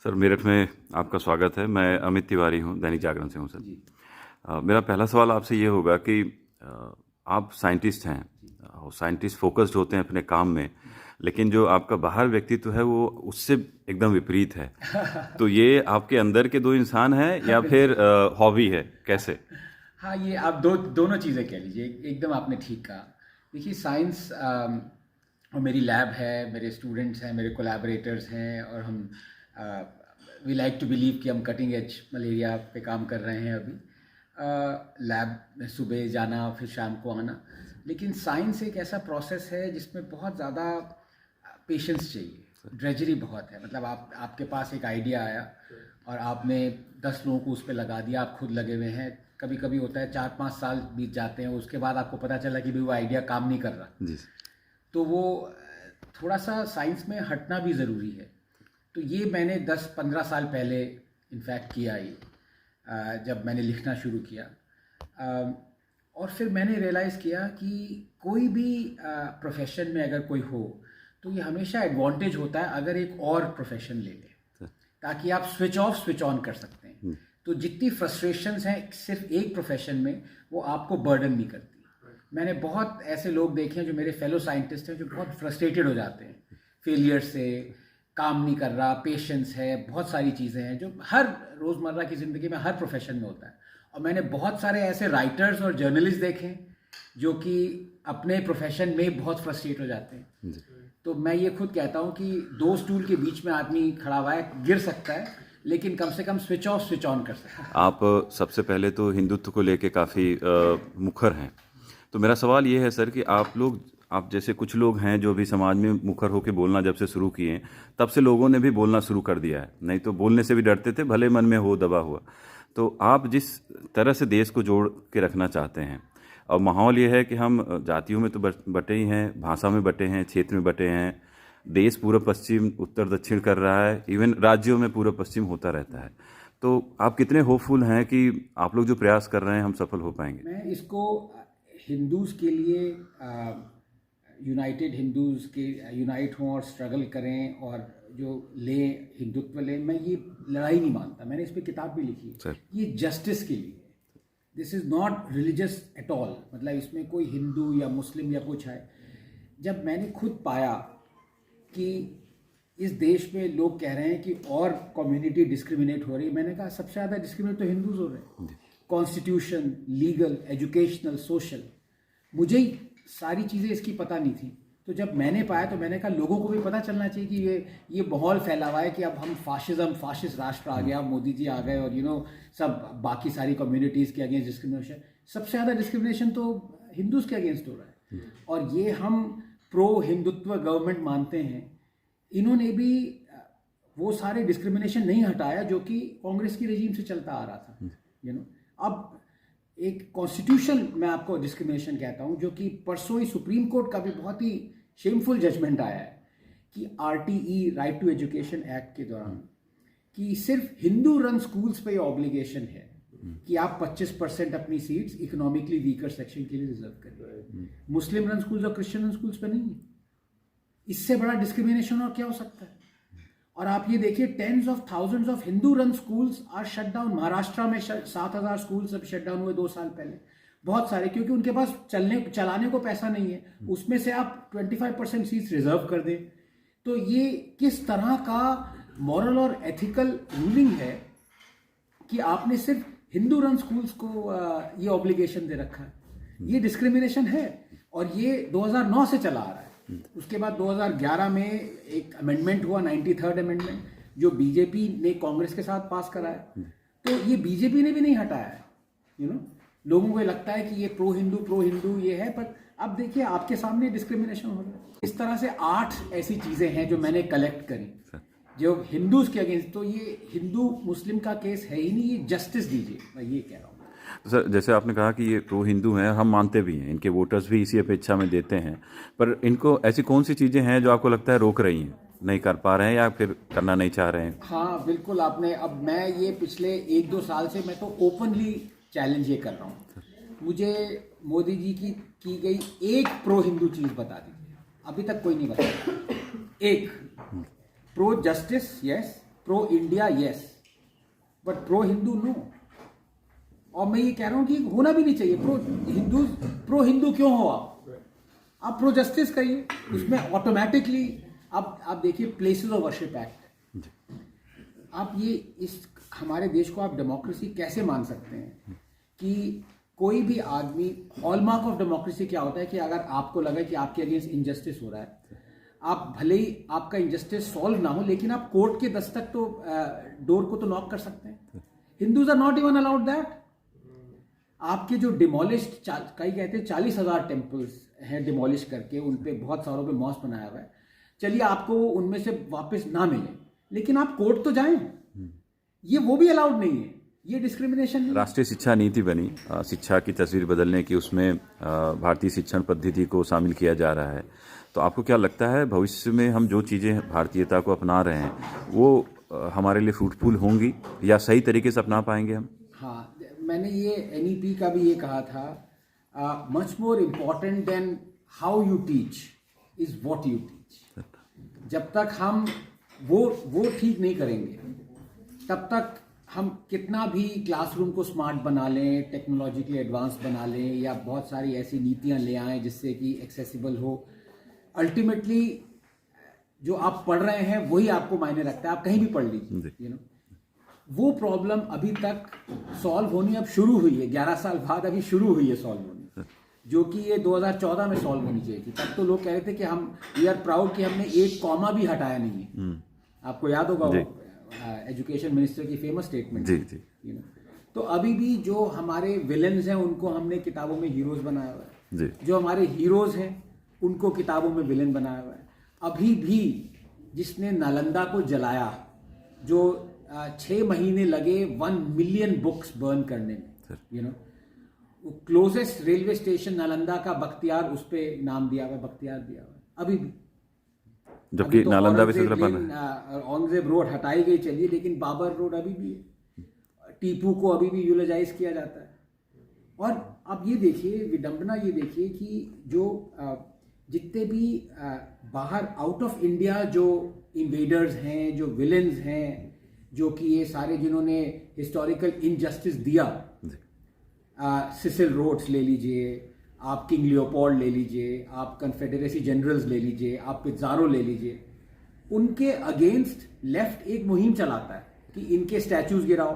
Sir, Meerut में आपका स्वागत है। मैं अमित तिवारी हूँ, दैनिक जागरण से हूँ सर। जी। मेरा पहला सवाल आपसे ये होगा कि आप साइंटिस्ट हैं और साइंटिस्ट फोकस्ड होते हैं अपने काम में, लेकिन जो आपका बाहर व्यक्तित्व है वो उससे एकदम विपरीत है। तो ये आपके अंदर के दो इंसान हैं या फिर हॉबी है, कैसे? हाँ, ये आप दोनों चीज़ें कह लीजिए। एकदम आपने ठीक कहा। देखिए, साइंस और मेरी लैब है, मेरे स्टूडेंट्स हैं, मेरे कोलैबोरेटर्स हैं, और हम वी लाइक टू बिलीव कि हम कटिंग एज मलेरिया पे काम कर रहे हैं अभी। लैब में सुबह जाना, फिर शाम को आना। लेकिन साइंस एक ऐसा प्रोसेस है जिसमें बहुत ज़्यादा पेशेंस चाहिए, ड्रेजरी बहुत है। मतलब आपके पास एक आइडिया आया और आपने 10 लोगों को उस पर लगा दिया, आप खुद लगे हुए हैं। कभी कभी होता है 4-5 साल बीत जाते हैं, उसके बाद आपको पता चला कि भाई वो आइडिया काम नहीं कर रहा। जी। तो वो थोड़ा सा साइंस में हटना भी ज़रूरी है। तो ये मैंने 10-15 साल पहले इनफैक्ट किया ही, जब मैंने लिखना शुरू किया। और फिर मैंने रियलाइज़ किया कि कोई भी प्रोफेशन में अगर कोई हो तो ये हमेशा एडवांटेज होता है अगर एक और प्रोफेशन ले ले, ताकि आप स्विच ऑफ स्विच ऑन कर सकते हैं। तो जितनी फ्रस्ट्रेशंस हैं सिर्फ एक प्रोफेशन में, वो आपको बर्डन नहीं करती। मैंने बहुत ऐसे लोग देखे हैं जो मेरे फेलो साइंटिस्ट हैं, जो बहुत फ्रस्ट्रेटेड हो जाते हैं फेलियर से, काम नहीं कर रहा, पेशेंस है, बहुत सारी चीज़ें हैं जो हर रोज़मर्रा की ज़िंदगी में हर प्रोफेशन में होता है। और मैंने बहुत सारे ऐसे राइटर्स और जर्नलिस्ट देखे हैं जो कि अपने प्रोफेशन में बहुत फ्रस्ट्रेट हो जाते हैं। तो मैं ये खुद कहता हूँ कि दो स्टूल के बीच में आदमी खड़ा हुआ है, गिर सकता है, लेकिन कम से कम स्विच ऑफ स्विच ऑन कर सकता है। आप सबसे पहले तो हिंदुत्व को लेके काफ़ी मुखर हैं। तो मेरा सवाल ये है सर कि आप जैसे कुछ लोग हैं जो भी समाज में मुखर होकर बोलना जब से शुरू किए, तब से लोगों ने भी बोलना शुरू कर दिया है। नहीं तो बोलने से भी डरते थे, भले मन में हो दबा हुआ। तो आप जिस तरह से देश को जोड़ के रखना चाहते हैं, और माहौल ये है कि हम जातियों में तो बटे ही हैं, भाषा में बटे हैं, क्षेत्र में बटे हैं, देश पूर्व पश्चिम उत्तर दक्षिण कर रहा है, इवन राज्यों में पूर्व पश्चिम होता रहता है। तो आप कितने होपफुल हैं कि आप लोग जो प्रयास कर रहे हैं हम सफल हो पाएंगे? मैं इसको हिंदूज़ के लिए यूनाइटेड हिंदूज़ के यूनाइट हों और स्ट्रगल करें और जो हिंदुत्व लें, मैं ये लड़ाई नहीं मानता। मैंने इस पर किताब भी लिखी है। ये जस्टिस के लिए है। This is not religious at all. मतलब इसमें कोई हिंदू या मुस्लिम या कुछ है। जब मैंने खुद पाया कि इस देश में लोग कह रहे हैं कि और कम्युनिटी डिस्क्रिमिनेट हो रही है, मैंने कहा सबसे ज़्यादा डिस्क्रिमिनेट तो हिंदूज हो रहे हैं। कॉन्स्टिट्यूशन, लीगल, एजुकेशनल, सोशल, मुझे ही सारी चीज़ें इसकी पता नहीं थी। तो जब मैंने पाया तो मैंने कहा लोगों को भी पता चलना चाहिए कि ये माहौल फैला हुआ है कि अब हम फाशिस्ट राष्ट्र आ गया, मोदी जी आ गए, और सब बाकी सारी कम्युनिटीज़ के अगेंस्ट डिस्क्रिमिनेशन। सबसे ज़्यादा डिस्क्रिमिनेशन तो हिंदूज़ के अगेंस्ट हो रहा है, और ये हम प्रो हिंदुत्व गवर्नमेंट मानते हैं। इन्होंने भी वो सारे डिस्क्रिमिनेशन नहीं हटाया जो कि कांग्रेस की रेजिम से चलता आ रहा था। अब एक कॉन्स्टिट्यूशन, मैं आपको डिस्क्रिमिनेशन कहता हूं, जो कि परसों ही सुप्रीम कोर्ट का भी बहुत ही शेमफुल जजमेंट आया है कि RTE, right to education act के दौरान, कि सिर्फ हिंदू रन स्कूल्स पे ऑब्लिगेशन है कि आप 25% अपनी सीट्स इकोनॉमिकली वीकर सेक्शन के लिए रिजर्व करें। मुस्लिम रन स्कूल्स और क्रिश्चियन रन स्कूल्स पे नहीं है। इससे बड़ा डिस्क्रिमिनेशन और क्या हो सकता है? और आप ये देखिए, tens of thousands of Hindu run schools are shut down. Maharashtra में 7,000 स्कूल सब शट डाउन हुए 2 साल पहले। बहुत सारे, क्योंकि उनके पास चलाने को पैसा नहीं है। उसमें से आप 25% सीट्स रिजर्व कर दें। तो ये किस तरह का मॉरल और एथिकल रूलिंग है कि आपने सिर्फ हिंदू रन स्कूल्स को ये ऑब्लिगेशन दे रखा है? ये डिस्क्रिमिनेशन है, और ये 2009 से चला आ रहा है। उसके बाद 2011 में एक अमेंडमेंट हुआ, 93rd अमेंडमेंट, जो बीजेपी ने कांग्रेस के साथ पास कराया। तो ये बीजेपी ने भी नहीं हटाया है। लोगों को लगता है कि ये प्रो हिंदू ये है, पर अब देखिए आपके सामने डिस्क्रिमिनेशन हो रहा है। इस तरह से 8 ऐसी चीजें हैं जो मैंने कलेक्ट करी जो हिंदूज के अगेंस्ट। तो ये हिंदू मुस्लिम का केस है ही नहीं, ये जस्टिस दीजिए, मैं ये कह रहा हूँ। तो सर, जैसे आपने कहा कि ये प्रो हिंदू हैं, हम मानते भी हैं, इनके वोटर्स भी इसी अपेक्षा में देते हैं, पर इनको ऐसी कौन सी चीज़ें हैं जो आपको लगता है रोक रही हैं, नहीं कर पा रहे हैं या फिर करना नहीं चाह रहे हैं? हाँ बिल्कुल, आपने, अब मैं ये पिछले 1-2 साल से मैं तो ओपनली चैलेंज ये कर रहा हूँ। मुझे मोदी जी की गई एक प्रो हिंदू चीज़ बता दीजिए। अभी तक कोई नहीं बताया। एक pro justice, yes, pro India yes, but pro Hindu no. और मैं ये कह रहा हूं कि होना भी नहीं चाहिए। प्रो हिंदू क्यों हो आप प्रो जस्टिस कहिए। उसमें ऑटोमेटिकली आप देखिए प्लेसेस ऑफ वर्शिप एक्ट, आप ये इस हमारे देश को आप डेमोक्रेसी कैसे मान सकते हैं कि कोई भी आदमी, हॉलमार्क ऑफ डेमोक्रेसी क्या होता है कि अगर आपको लगा कि आपके अगेंस्ट इनजस्टिस हो रहा है, आप भले ही आपका इनजस्टिस सॉल्व ना हो लेकिन आप कोर्ट के दस्तक तो डोर को तो नॉक कर सकते हैं। Hindus are not even allowed that. आपके जो डिमोलिश्ड, कई कहते हैं 40,000 टेम्पल्स हैं डिमोलिश करके, उन पे बहुत सारों पे मॉस्क बनाया हुआ है, चलिए आपको उनमें से वापस ना मिले लेकिन आप कोर्ट तो जाएं, ये वो भी अलाउड नहीं है। ये डिस्क्रिमिनेशन नहीं। राष्ट्रीय शिक्षा नीति बनी, शिक्षा की तस्वीर बदलने की, उसमें भारतीय शिक्षण पद्धति को शामिल किया जा रहा है। तो आपको क्या लगता है भविष्य में हम जो चीज़ें भारतीयता को अपना रहे हैं वो हमारे लिए फ्रूटफुल होंगी या सही तरीके से अपना पाएंगे हम? हाँ, मैंने ये NEP का भी ये कहा था, much more important than how you teach is what you teach. जब तक हम वो ठीक नहीं करेंगे तब तक हम कितना भी क्लासरूम को स्मार्ट बना लें, टेक्नोलॉजिकली एडवांस बना लें या बहुत सारी ऐसी नीतियां ले आएं जिससे कि एक्सेसिबल हो, अल्टीमेटली जो आप पढ़ रहे हैं वही आपको मायने रखता है। आप कहीं भी पढ़ लीजिए, वो प्रॉब्लम अभी तक सॉल्व होनी अब शुरू हुई है, 11 साल बाद अभी शुरू हुई है सॉल्व होनी, जो कि ये 2014 में सॉल्व होनी चाहिए थी। तब तो लोग कह रहे थे कि हम वी आर प्राउड कि हमने एक कॉमा भी हटाया नहीं है। आपको याद होगा वो एजुकेशन मिनिस्टर की फेमस स्टेटमेंट, जी। तो अभी भी जो हमारे विलेन्स हैं उनको हमने किताबों में हीरोज बनाया हुआ है, जो हमारे हीरोज हैं उनको किताबों में विलेन बनाया हुआ है। अभी भी जिसने नालंदा को जलाया, जो 6 महीने लगे 1 मिलियन बुक्स बर्न करने में, क्लोजेस्ट रेलवे स्टेशन नालंदा का बख्तियार, उस पे नाम दिया हुआ, बख्तियार दिया हुआ अभी भी। जबकि तो नालंदा औरंगजेब रोड हटाई गई चलिए, लेकिन बाबर रोड अभी भी है। टीपू को अभी भी यूलोजाइज किया जाता है। और अब ये देखिए विडंबना, ये देखिए कि जो जितने भी बाहर आउट ऑफ इंडिया जो इन्वेडर्स हैं, जो विलेन्स हैं, जो कि ये सारे जिन्होंने हिस्टोरिकल इनजस्टिस दिया, सिसिल रोड्स ले लीजिए, आप किंग लियोपोल्ड ले लीजिए, आप कन्फेडरेसी जनरल्स ले लीजिए, आप पिज़ारो ले लीजिए, उनके अगेंस्ट लेफ्ट एक मुहिम चलाता है कि इनके स्टैचूज गिराओ,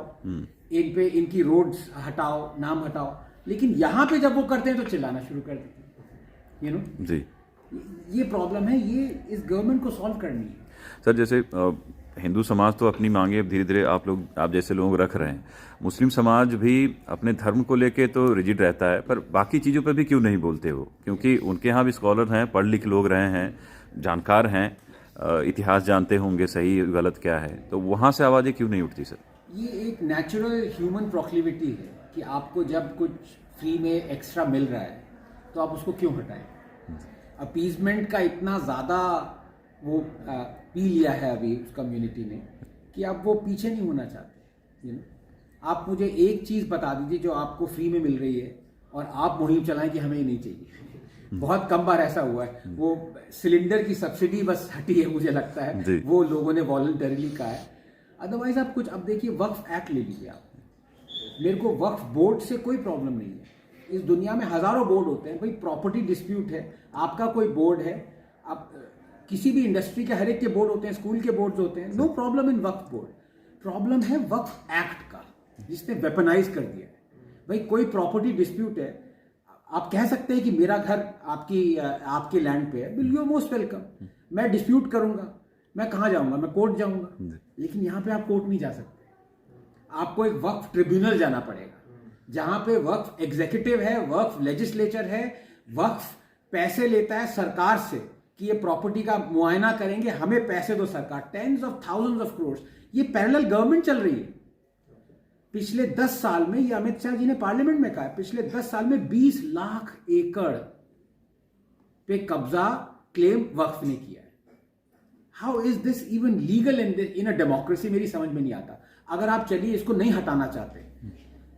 इन पे इनकी रोड्स हटाओ, नाम हटाओ। लेकिन यहाँ पे जब वो करते हैं तो चिल्लाना शुरू कर देते हैं। जी, ये प्रॉब्लम है, ये इस गवर्नमेंट को सॉल्व करनी है। सर जैसे हिंदू समाज तो अपनी मांगे धीरे धीरे आप जैसे लोग रख रहे हैं, मुस्लिम समाज भी अपने धर्म को लेके तो रिजिड रहता है, पर बाकी चीज़ों पे भी क्यों नहीं बोलते हो? क्योंकि उनके यहाँ भी स्कॉलर हैं, पढ़ लिख लोग रहे हैं, जानकार हैं, इतिहास जानते होंगे सही गलत क्या है, तो वहाँ से आवाज़ें क्यों नहीं उठती सर? ये एक नेचुरल ह्यूमन प्रोक्लिविटी है कि आपको जब कुछ फ्री में एक्स्ट्रा मिल रहा है तो आप उसको क्यों हटाएं। अपीजमेंट का इतना ज़्यादा वो पी लिया है अभी उस कम्युनिटी ने कि अब वो पीछे नहीं होना चाहते। आप मुझे एक चीज़ बता दीजिए जो आपको फ्री में मिल रही है और आप मुहिम चलाएं कि हमें ये नहीं चाहिए। बहुत कम बार ऐसा हुआ है। वो सिलेंडर की सब्सिडी बस हटी है, मुझे लगता है वो लोगों ने वॉलंटरीली कहा है। अदरवाइज आप कुछ, अब देखिए वक्फ एक्ट ले लीजिए आप, मेरे को वक्फ बोर्ड से कोई प्रॉब्लम नहीं है। इस दुनिया में हजारों बोर्ड होते हैं भाई, प्रॉपर्टी डिस्प्यूट है, आपका कोई बोर्ड है, आप किसी भी इंडस्ट्री के हर एक के बोर्ड होते हैं, स्कूल के बोर्ड होते हैं, no problem in Waqf board. Problem है वक्फ एक्ट का, जिसने वेपनाइज कर दिया है। भाई कोई प्रॉपर्टी डिस्प्यूट है, आप कह सकते हैं कि मेरा घर आपके लैंड पे है, bill you are most welcome. मैं डिस्प्यूट करूंगा, मैं कहाँ जाऊंगा, मैं कोर्ट जाऊंगा, लेकिन यहाँ पे आप कोर्ट नहीं जा सकते। आपको एक वक्फ ट्रिब्यूनल जाना पड़ेगा, जहां पे वक्फ एग्जीक्यूटिव है, वक्फ लेजिस्लेचर है, वक्फ पैसे लेता है सरकार से कि ये प्रॉपर्टी का मुआयना करेंगे, हमें पैसे दो सरकार, tens of thousands of crore. ये पैरेलल गवर्नमेंट चल रही है। पिछले 10 साल में, ये अमित शाह जी ने पार्लियामेंट में कहा, पिछले 10 साल में 20 लाख एकड़ पे कब्जा क्लेम वक्फ ने किया है। How is this even legal in a democracy? मेरी समझ में नहीं आता। अगर आप चलिए इसको नहीं हटाना चाहते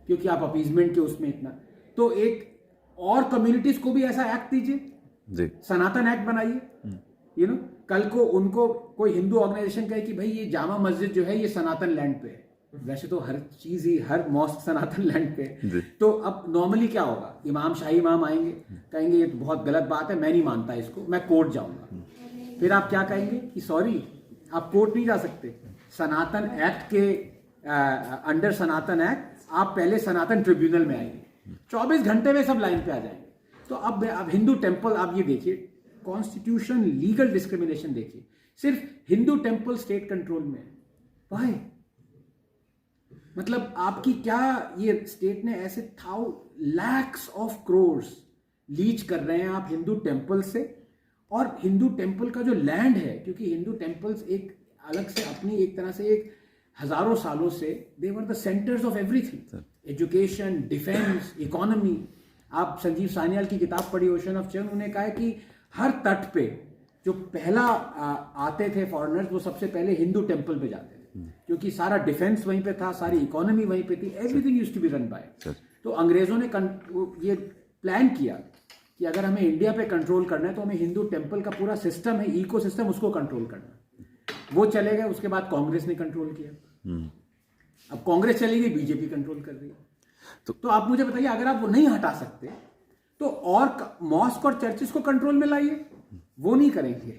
क्योंकि आप अपीजमेंट के उसमें इतना, तो एक और कम्युनिटीज को भी ऐसा एक्ट दीजिए, सनातन एक्ट बनाइए, कल को उनको कोई हिंदू ऑर्गेनाइजेशन कहे कि भाई ये जामा मस्जिद जो है ये सनातन लैंड पे है, वैसे तो हर चीज ही, हर मॉस्क सनातन लैंड पे है, तो अब नॉर्मली क्या होगा, इमाम शाही इमाम आएंगे, कहेंगे ये तो बहुत गलत बात है, मैं नहीं मानता इसको, मैं कोर्ट जाऊंगा। फिर आप क्या कहेंगे कि सॉरी आप कोर्ट नहीं जा सकते, सनातन एक्ट के अंडर सनातन एक्ट आप पहले सनातन ट्रिब्यूनल में आएंगे, 24 घंटे में सब लाइन पे आ जाएंगे। तो अब हिंदू टेम्पल, आप ये देखिए कॉन्स्टिट्यूशन लीगल डिस्क्रिमिनेशन देखिए, सिर्फ हिंदू टेम्पल स्टेट कंट्रोल में है। वाई? मतलब आपकी क्या, ये स्टेट ने ऐसे लैक्स ऑफ क्रोर्स लीच कर रहे हैं आप हिंदू टेम्पल से, और हिंदू टेम्पल का जो लैंड है, क्योंकि हिंदू टेम्पल्स एक अलग से अपनी एक तरह से एक हजारों सालों से they were the centres of everything, education, defence, economy. आप संजीव सान्याल की किताब पढ़ी ओशन ऑफ चेंज, उन्होंने कहा है कि हर तट पे जो पहला आते थे फॉरेनर्स, वो सबसे पहले हिंदू टेम्पल पे जाते थे, क्योंकि सारा डिफेंस वहीं पे था, सारी इकोनॉमी वहीं पे थी, everything used to be run by. तो अंग्रेजों ने ये प्लान किया कि अगर हमें इंडिया पे कंट्रोल करना है तो हमें हिंदू टेम्पल का पूरा सिस्टम है, इको सिस्टम, उसको कंट्रोल करना है। वो चले गए, उसके बाद कांग्रेस ने कंट्रोल किया, अब कांग्रेस चली गई, बीजेपी कंट्रोल कर रही है। तो आप मुझे बताइए, अगर आप वो नहीं हटा सकते तो और मॉस्क और चर्चेस को कंट्रोल में लाइए, वो नहीं करेंगे।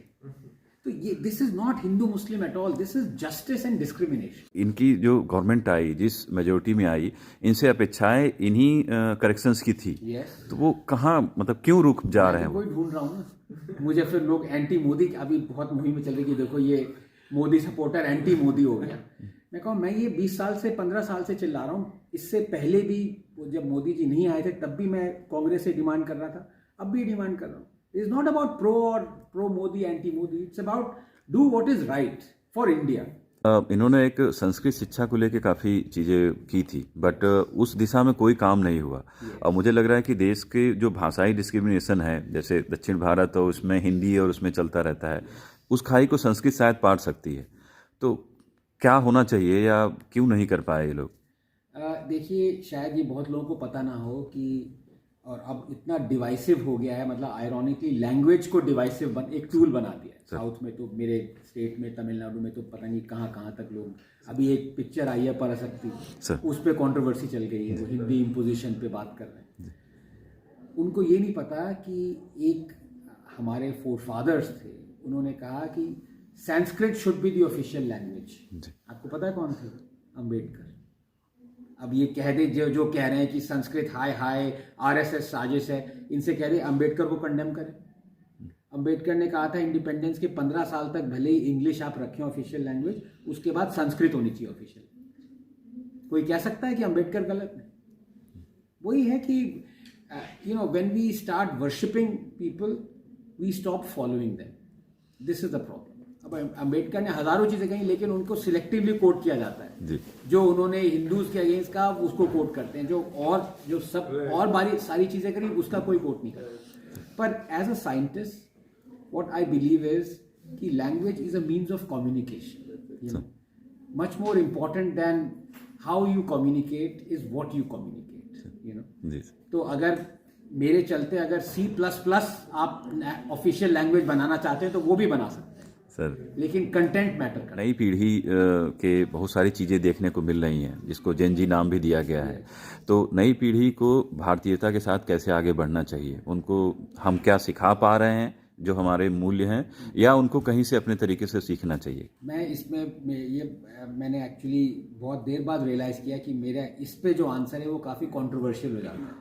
तो ये this is not Hindu Muslim at all, this is justice and discrimination. इनकी जो गवर्नमेंट आई, जिस मेजोरिटी में आई, इनसे अपेक्षाएं इन्हीं करेक्शंस की थी। तो वो कहाँ, मतलब क्यों रुक जा रहे हैं? कोई ढूंढ रहा हूँ ना, मुझे फिर लोग एंटी मोदी, अभी बहुत मुहिम चल रही है कि देखो ये मोदी सपोर्टर एंटी मोदी हो गया। मैं कहूँ मैं ये 20 साल से 15 साल से चिल्ला रहा हूँ, इससे पहले भी जब मोदी जी नहीं आए थे तब भी मैं कांग्रेस से डिमांड कर रहा था, अब भी डिमांड कर रहा हूँ। It's not about pro Modi anti Modi, it's about do what is right for India. इन्होंने एक संस्कृत शिक्षा को लेकर काफ़ी चीज़ें की थी, बट उस दिशा में कोई काम नहीं हुआ। और मुझे लग रहा है कि देश के जो भाषाई डिस्क्रिमिनेशन है, जैसे दक्षिण भारत और उसमें हिंदी और उसमें चलता रहता है, उस खाई को संस्कृत शायद पाट सकती है। तो क्या होना चाहिए या क्यों नहीं कर पाए ये लोग? देखिए, शायद ये बहुत लोगों को पता ना हो कि, और अब इतना डिवाइसिव हो गया है, मतलब आयरॉनिकली लैंग्वेज को डिवाइसिव एक टूल बना दिया है। साउथ में तो, मेरे स्टेट में तमिलनाडु में तो पता नहीं कहाँ कहाँ तक लोग, अभी एक पिक्चर आई है पराशक्ति, उस पर कॉन्ट्रोवर्सी चल गई है, वो हिंदी इम्पोजिशन पे बात कर रहे हैं। उनको ये नहीं पता कि एक हमारे फोरफादर्स थे, उन्होंने कहा कि Sanskrit should be the official language. आपको पता है कौन थे? अम्बेडकर। अब ये कह दे जो कह रहे हैं कि संस्कृत हाय आरएसएस साजिश है, इनसे कह रहे अम्बेडकर को कंडेम करें। अम्बेडकर ने कहा था इंडिपेंडेंस के 15 साल तक भले ही इंग्लिश आप रखें ऑफिशियल लैंग्वेज, उसके बाद संस्कृत होनी चाहिए ऑफिशियल। कोई कह सकता है कि अम्बेडकर गलत है? वही है कि when we start worshipping people we stop following them, this is the problem. अब अम्बेडकर ने हजारों चीजें कही, लेकिन उनको सिलेक्टिवली कोट किया जाता है। जो उन्होंने हिंदूज के अगेंस्ट कहा उसको कोट करते हैं, जो सब और बारी सारी चीजें करी उसका कोई कोट नहीं करता। पर as a scientist what I believe is कि language is a means of communication. Much more important than how you communicate is what you communicate. तो अगर मेरे चलते अगर C++ आप ऑफिशियल लैंग्वेज बनाना चाहते हैं तो वो भी बना सकते हैं सर, लेकिन कंटेंट मैटर करता है। नई पीढ़ी के बहुत सारी चीज़ें देखने को मिल रही हैं, जिसको जेन जी नाम भी दिया गया है। तो नई पीढ़ी को भारतीयता के साथ कैसे आगे बढ़ना चाहिए? उनको हम क्या सिखा पा रहे हैं जो हमारे मूल्य हैं, या उनको कहीं से अपने तरीके से सीखना चाहिए? मैंने एक्चुअली बहुत देर बाद रियलाइज़ किया कि मेरा इस पे जो आंसर है वो काफ़ी कॉन्ट्रोवर्शियल हो जाता है।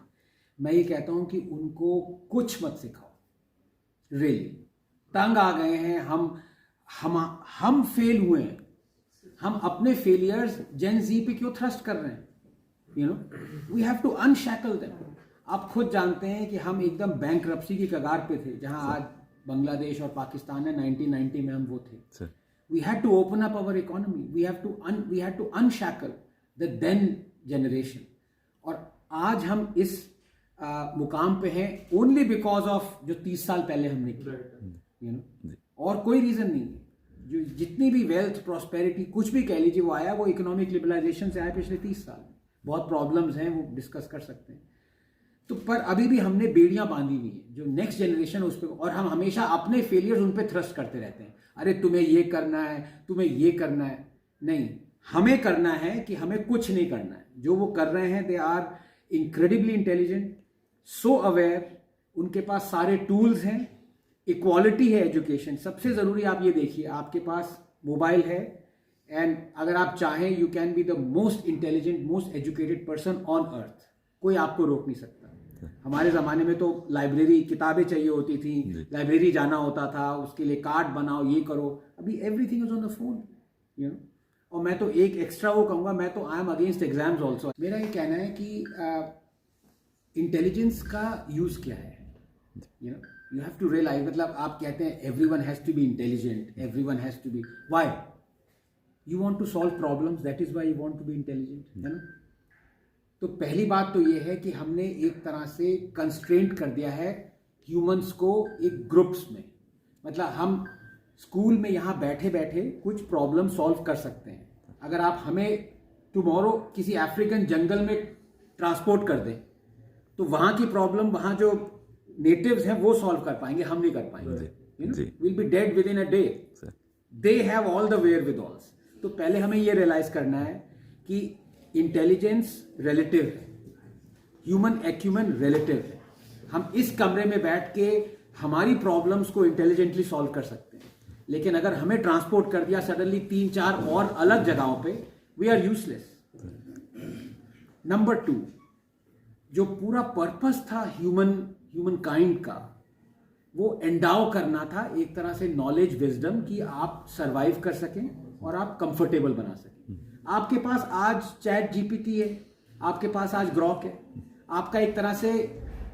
मैं ये कहता हूँ कि उनको कुछ मत सिखाओ, रियली तंग आ गए हैं हम फेल हुए हैं, हम अपने फेलियर्स जेन जी पे क्यों थ्रस्ट कर रहे हैं? We have to unshackle them. आप खुद जानते हैं कि हम एकदम बैंकरप्सी की कगार पे थे, जहां आज बांग्लादेश और पाकिस्तान है, 1990 में हम वो थे। We had to open up our economy, we had to unshackle the then generation. और आज हम इस मुकाम पे हैं ओनली बिकॉज ऑफ जो 30 साल पहले हमने किया, और कोई रीजन नहीं है। जो जितनी भी वेल्थ, प्रॉस्पेरिटी, कुछ भी कह लीजिए, वो आया, वो इकोनॉमिक लिबरलाइजेशन से आया पिछले 30 साल। बहुत प्रॉब्लम्स हैं, वो डिस्कस कर सकते हैं। तो पर अभी भी हमने बेड़ियां बांधी हुई है, जो नेक्स्ट जनरेशन है उस पर, और हम हमेशा अपने फेलियर्स उन पर थ्रस्ट करते रहते हैं। अरे तुम्हें ये करना है, तुम्हें ये करना है। नहीं, हमें करना है कि हमें कुछ नहीं करना है। जो वो कर रहे हैं, they are incredibly intelligent, so aware, उनके पास सारे टूल्स हैं, इक्वालिटी है एजुकेशन। सबसे ज़रूरी आप ये देखिए, आपके पास मोबाइल है, एंड अगर आप चाहें you can be the most intelligent, most educated person on earth. कोई आपको रोक नहीं सकता। हमारे ज़माने में तो लाइब्रेरी, किताबें चाहिए होती थी, लाइब्रेरी जाना होता था, उसके लिए कार्ड बनाओ, ये करो। अभी everything is on the phone, you know. और मैं तो एक एक्स्ट्रा वो कहूँगा, मैं तो I am against exams also. मेरा ये कहना है कि इंटेलिजेंस का यूज़ क्या है, you know, you have to realise. मतलब आप कहते हैं everyone has to be intelligent, everyone has to be, why? You want to solve problems, that is why you want to be intelligent, है ना। तो पहली बात तो ये है कि हमने एक तरह से कंस्ट्रेंट कर दिया है ह्यूमंस को एक ग्रुप्स में। मतलब हम स्कूल में यहाँ बैठे बैठे कुछ प्रॉब्लम सॉल्व कर सकते हैं। अगर आप हमें टुमारो किसी अफ्रीकन जंगल में ट्रांसपोर्ट कर दें, तो वहाँ की प्रॉब्लम वहाँ जो नेटिव्स हैं वो सॉल्व कर पाएंगे, हम नहीं कर पाएंगे। You know, will be dead within a day. They have all the wherewithals. तो पहले हमें ये रियलाइज करना है कि इंटेलिजेंस रिलेटिव है, ह्यूमन एक्यूमेन रिलेटिव है। हम इस कमरे में बैठ के हमारी प्रॉब्लम्स को इंटेलिजेंटली सॉल्व कर सकते हैं, लेकिन अगर हमें ट्रांसपोर्ट कर दिया सडनली 3-4 और अलग जगहों पे, वी आर यूजलेस। नंबर 2, जो पूरा पर्पस था ह्यूमन काइंड का, वो एंडाउ करना था एक तरह से नॉलेज, विजडम, कि आप सरवाइव कर सकें और आप कंफर्टेबल बना सकें। आपके पास आज चैट जीपीटी है, आपके पास आज ग्रॉक है, आपका एक तरह से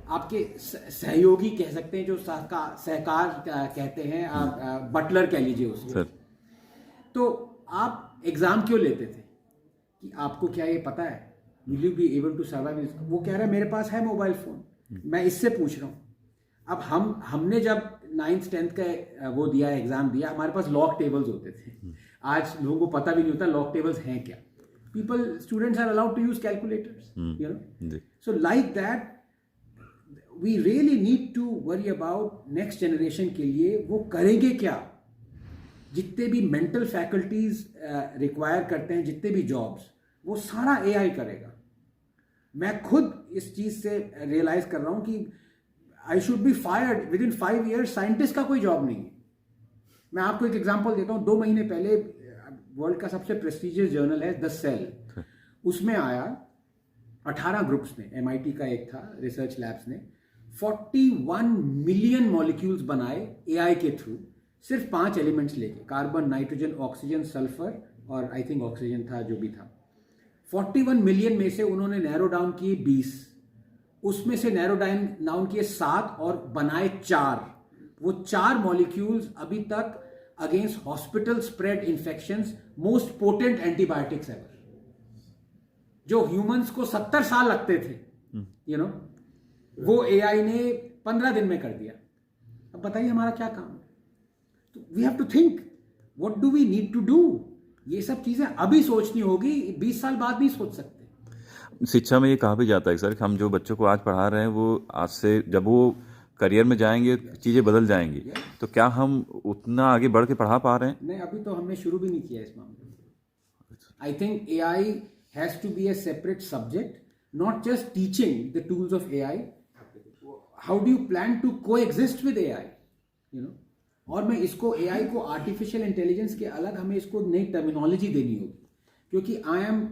आपके सहयोगी कह सकते हैं, जो सहकार कहते हैं, आप बटलर कह लीजिए उसको। तो आप एग्जाम क्यों लेते थे? कि आपको क्या ये पता है, will you be able to survive? वो कह रहा है मेरे पास है मोबाइल फोन, मैं इससे पूछ रहा हूँ। अब हमने जब 9th 10th का वो दिया, एग्जाम दिया, हमारे पास लॉग टेबल्स होते थे। आज लोगों को पता भी नहीं होता लॉग टेबल्स हैं क्या। Students are allowed to use calculators, you know. So like that we really need to worry about next generation के लिए वो करेंगे क्या। जितने भी मेंटल फैकल्टीज रिक्वायर करते हैं, जितने भी जॉब्स, वो सारा एआई करेगा। मैं खुद इस चीज से रियलाइज कर रहा हूं कि I should be fired with in 5 years। Scientist का कोई जॉब नहीं है। मैं आपको एक एग्जांपल देता हूं। 2 महीने पहले वर्ल्ड का सबसे प्रेस्टिजियस जर्नल है द सेल, उसमें आया 18 ग्रुप्स ने, MIT का एक था, रिसर्च लैब्स ने 41 मिलियन मॉलिक्यूल्स बनाए एआई के थ्रू, सिर्फ 5 एलिमेंट्स लेके, कार्बन, नाइट्रोजन, ऑक्सीजन, सल्फर और आई थिंक ऑक्सीजन था, जो भी था। 41 मिलियन में से उन्होंने नैरो डाउन किए 20, उसमें से नैरो डाउन किए 7 और बनाए 4। वो 4 मॉलिक्यूल्स अभी तक against hospital spread infections most potent antibiotics ever, जो ह्यूमंस को 70 साल लगते थे, यू नो, वो एआई ने 15 दिन में कर दिया। अब बताइए हमारा क्या काम है? तो we have to think what do we need to do. ये सब चीजें अभी सोचनी होगी, 20 साल बाद नहीं सोच सकते। शिक्षा में ये कहा भी जाता है सर कि हम जो बच्चों को आज पढ़ा रहे हैं, वो आज से जब वो करियर में जाएंगे चीज़ें बदल जाएंगी। तो क्या हम उतना आगे बढ़ के पढ़ा पा रहे हैं? नहीं, अभी तो हमने शुरू भी नहीं किया इस मामले में। I think AI has to be a separate subject, not just teaching the tools of AI. How do you plan to coexist with AI, you know. और मैं इसको, एआई को आर्टिफिशियल इंटेलिजेंस के अलग हमें इसको नई टर्मिनोलॉजी देनी होगी, क्योंकि आई एम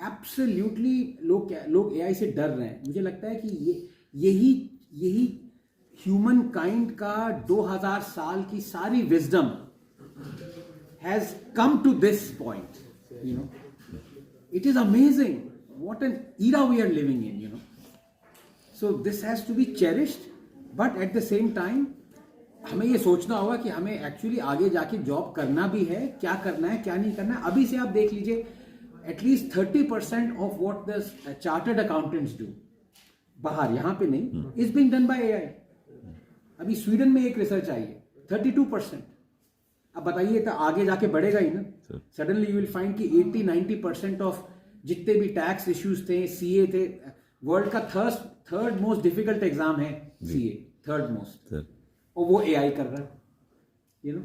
एब्सोल्युटली, लोग एआई से डर रहे हैं। मुझे लगता है कि यही ह्यूमन काइंड का 2000 साल की सारी wisdom has come to this point, you know. It is amazing what an era we are living in, you know. So this has to be cherished, but at the same time हमें ये सोचना होगा कि हमें actually आगे जाके job करना भी है, क्या करना है, क्या नहीं करना है। अभी से आप देख लीजिए, at least 30% of what the chartered accountants do बाहर, यहाँ पे नहीं, is being done by AI. अभी स्वीडन में एक रिसर्च आई है 32%। अब बताइए, तो आगे जाके बढ़ेगा ही ना। सडनली यू विल फाइंड कि 80-90% ऑफ जितने भी टैक्स इश्यूज थे, सीए थे, वर्ल्ड का थर्ड मोस्ट डिफिकल्ट एग्जाम है सीए, थर्ड मोस्ट, और वो एआई कर रहा है, यू नो।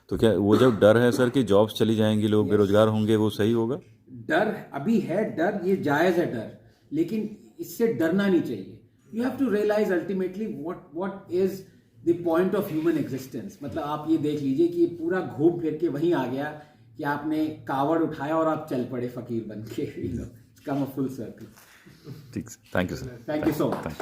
तो क्या वो जब डर है सर कि जॉब्स चली जाएंगी, लोग बेरोजगार होंगे, वो सही होगा? डर अभी है, डर ये जायज है डर, लेकिन इससे डरना नहीं चाहिए। You have to realise ultimately what is the point of human existence. मतलब आप ये देख लीजिए कि ये पूरा घूम फिर के वहीं आ गया कि आपने कावड़ उठाया और आप चल पड़े फकीर बन के, you know, it's come a full circle. ठीक, thank you sir. Thank you so much.